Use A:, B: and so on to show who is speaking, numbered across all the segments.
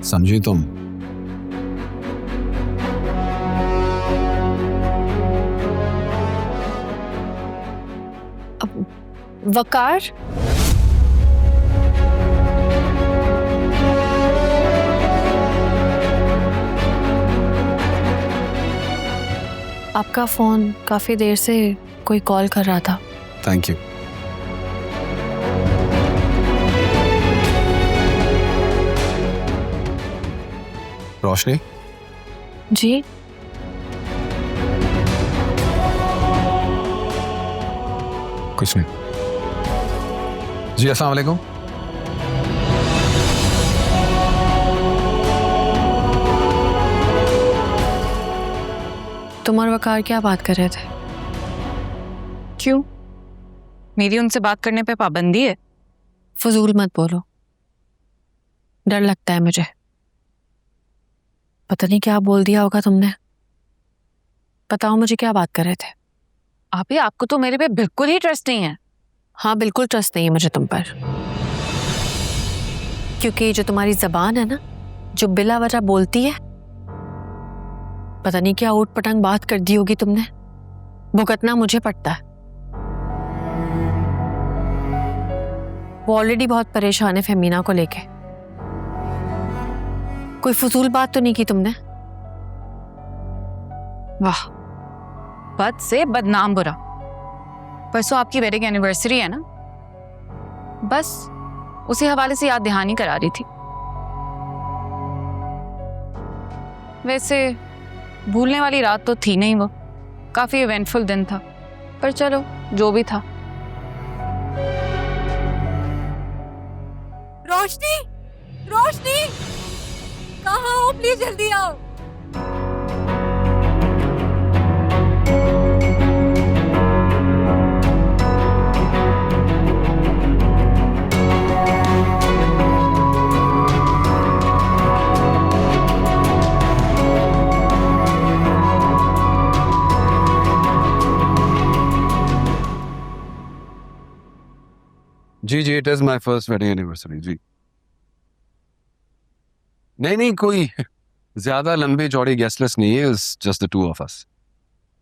A: समझी तुम?
B: वकार, आपका फोन काफी देर से कोई कॉल कर रहा था।
A: Thank you. रोशनी
B: जी,
A: कुछ नहीं। जी अस्सलाम वालेकुम।
B: तुम और वकार क्या बात कर रहे थे?
C: क्यों? मेरी उनसे बात करने पे पाबंदी है?
B: फजूल मत बोलो, डर लगता है मुझे। पता नहीं क्या बोल दिया होगा तुमने। बताओ मुझे, क्या बात कर रहे थे?
C: आप ही, आपको तो मेरे पे बिल्कुल ही ट्रस्ट नहीं है।
B: हाँ, बिल्कुल ट्रस्ट नहीं है मुझे तुम पर, क्योंकि जो तुम्हारी जबान है ना, जो बिला वजह बोलती है, पता नहीं क्या ऊट पटांग बात कर दी होगी तुमने। भुगतना मुझे पड़ता है। वो ऑलरेडी बहुत परेशान है फहमीना को लेके। कोई फजूल बात तो नहीं की तुमने?
C: वाह, बद से बदनाम बुरा। परसों आपकी वेडिंग एनिवर्सरी है ना, बस उसी हवाले से याद दहानी करा रही थी। वैसे भूलने वाली रात तो थी नहीं, वो काफी इवेंटफुल दिन था, पर चलो जो भी था।
D: रोशनी, रोशनी, कहाँ हो? प्लीज जल्दी आओ।
A: जी जी, it is my first wedding anniversary. जी नहीं नहीं, कोई ज्यादा लंबी चौड़ी गेस्ट लिस्ट नहीं है, it's just the two of us.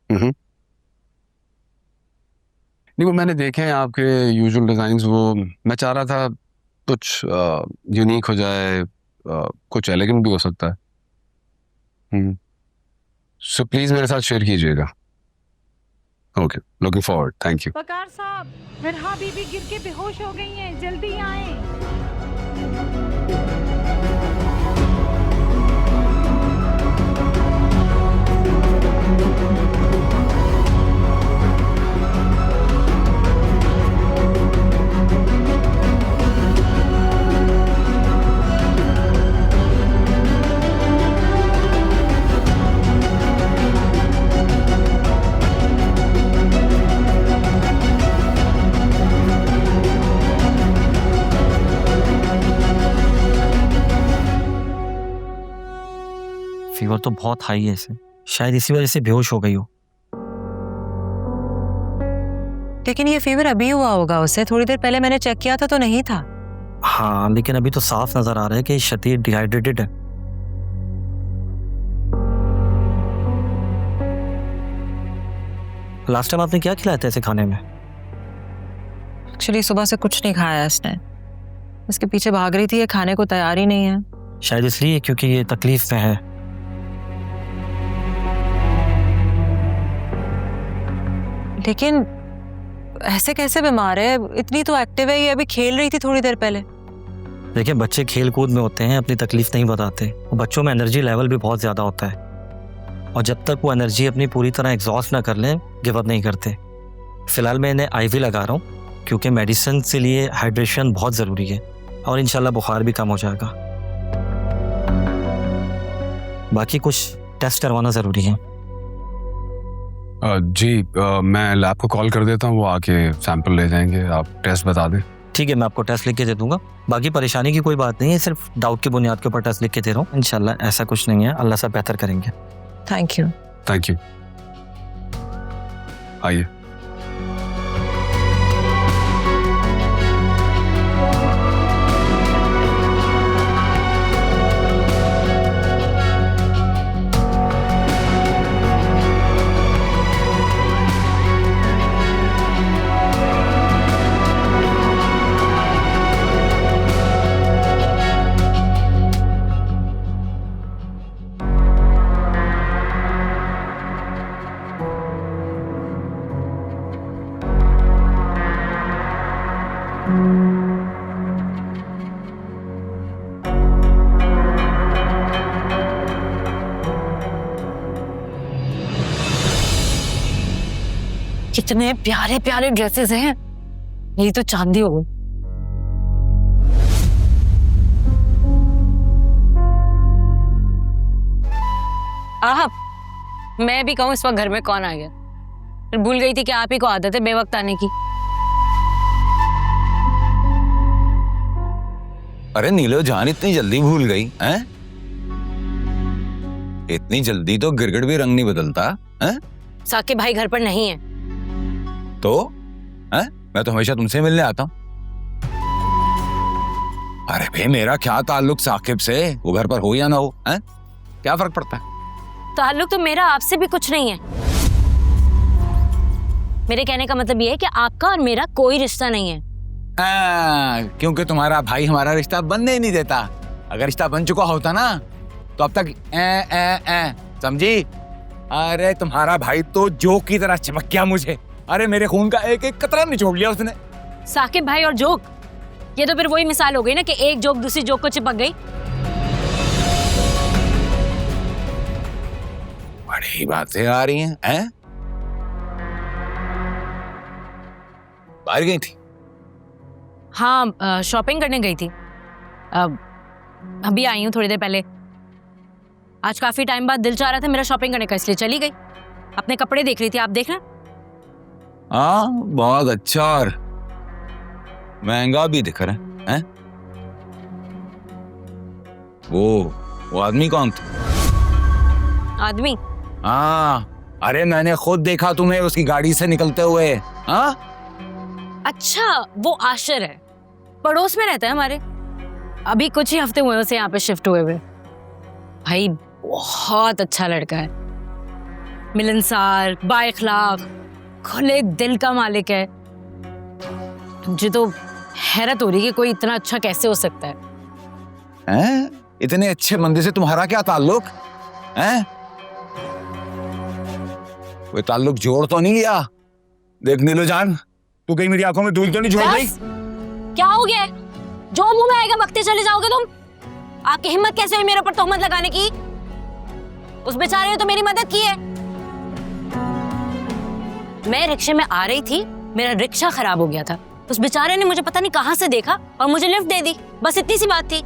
A: नहीं, वो मैंने देखे हैं आपके यूजुअल डिजाइन्स, वो मैं चाह रहा था कुछ यूनिक हो जाए, कुछ एलिगेंट भी हो सकता है। सो प्लीज मेरे साथ शेयर कीजिएगा। Okay, looking forward, thank you.
D: Waqar साहब, फरहा बीबी गिर के बेहोश हो गई हैं, जल्दी आएं।
E: फीवर तो बहुत हाई है इसे, शायद इसी वजह से बेहोश हो गई हो।
F: लेकिन ये फीवर अभी हुआ होगा उसे, थोड़ी देर पहले मैंने चेक किया था तो नहीं था।
E: हाँ, लेकिन अभी तो साफ नजर आ रहा है कि शदीद डिहाइड्रेटेड है। लास्ट टाइम आपने क्या खिलाया था इसे खाने में?
F: एक्चुअली सुबह से कुछ नहीं खाया इसने, इसके पीछे भाग रही थी, ये खाने को तैयार ही नहीं है।
E: शायद इसलिए क्योंकि ये तकलीफ में है।
F: लेकिन ऐसे कैसे बीमार है? इतनी तो एक्टिव है, ये अभी खेल रही थी थोड़ी देर पहले।
E: देखिए, बच्चे खेल कूद में होते हैं, अपनी तकलीफ नहीं बताते। बच्चों में एनर्जी लेवल भी बहुत ज़्यादा होता है, और जब तक वो एनर्जी अपनी पूरी तरह एग्जॉस्ट ना कर लें, गिव अप नहीं करते। फिलहाल मैं इन्हें आईवी लगा रहा हूँ, क्योंकि मेडिसिन के लिए हाइड्रेशन बहुत ज़रूरी है, और इंशाल्लाह बुखार भी कम हो जाएगा। बाकी कुछ टेस्ट करवाना ज़रूरी है।
A: जी मैं लैब को कॉल कर देता हूँ, वो आके सैंपल ले जाएंगे, आप टेस्ट बता दें।
E: ठीक है, मैं आपको टेस्ट लिख के दे दूंगा। बाकी परेशानी की कोई बात नहीं है, सिर्फ डाउट की बुनियाद के ऊपर टेस्ट लिख के दे रहा हूँ। इंशाल्लाह ऐसा कुछ नहीं है, अल्लाह से बेहतर करेंगे।
F: Thank you.
A: Thank you. आइए।
B: कितने प्यारे प्यारे ड्रेसेस हैं, यही तो चांदी हो। आप, मैं भी कहूँ इस वक्त घर में कौन आ गया, फिर भूल गई थी कि आप ही को आदत है बेवक्त आने की।
G: अरे नीलो जान, इतनी जल्दी भूल गई हैं? इतनी जल्दी तो गिरगिट भी रंग नहीं बदलता हैं?
B: साकिब भाई घर पर नहीं है।
G: तो हैं? मैं तो हमेशा तुमसे मिलने आता हूँ। अरे भाई, मेरा क्या ताल्लुक साकिब से, वो घर पर हो या ना हो, हैं? क्या फर्क पड़ता है?
B: ताल्लुक तो मेरा आपसे भी कुछ नहीं है। मेरे कहने का मतलब ये है कि आपका और मेरा कोई रिश्ता नहीं है।
G: क्योंकि तुम्हारा भाई हमारा रिश्ता बनने ही नहीं देता। अगर रिश्ता बन चुका होता ना तो अब तक समझी? अरे तुम्हारा भाई तो जोक की तरह चमक गया मुझे। अरे मेरे खून का एक एक कतरा निचोड़ लिया उसने।
B: साकिब भाई और जोक, ये तो फिर वही मिसाल हो गई ना कि एक जोक दूसरी जोक को चिपक गई।
G: बड़ी बातें आ रही हैं? बाहर गई थी?
B: हाँ, शॉपिंग करने गई थी। अभी आई हूँ थोड़ी देर पहले। आज काफी टाइम बाद दिल चाह रहा था मेरा शॉपिंग करने का, इसलिए चली गई। अपने कपड़े देख रही थी, आप देखना।
G: हाँ, बहुत अच्छा और महंगा भी दिख रहा है। वो आदमी कौन था?
B: आदमी?
G: हाँ, अरे मैंने खुद देखा तुम्हें उसकी गाड़ी से निकलते हुए। हाँ,
B: अच्छा, वो आशिर है, पड़ोस में रहता है हमारे। अभी कुछ ही हफ्ते हुए उसे यहाँ पे शिफ्ट हुए हुए। भाई बहुत अच्छा लड़का है, मिलनसार, बाइखलाक, खुले दिल का मालिक है। मुझे तो हैरत हो रही है कि कोई इतना अच्छा कैसे हो सकता है।
G: हैं? इतने अच्छे बंदे से तुम्हारा क्या ताल्लुक है? कोई ताल्लुक जोड़ तो नहीं लिया? देख नीलो जान, तू कहीं मेरी आंखों में धूल तो नहीं छोड़ गई?
B: क्या हो गया? जो मुंह में आएगा बकते चले जाओगे तुम? आपकी हिम्मत कैसे हुई मेरे ऊपर तोहमत लगाने की? उस बेचारे ने तो मेरी मदद की है। मैं रिक्शे में आ रही थी, मेरा रिक्शा खराब हो गया था। उस बेचारे ने मुझे पता नहीं कहां से देखा और मुझे लिफ्ट दे दी। बस इतनी सी बात थी।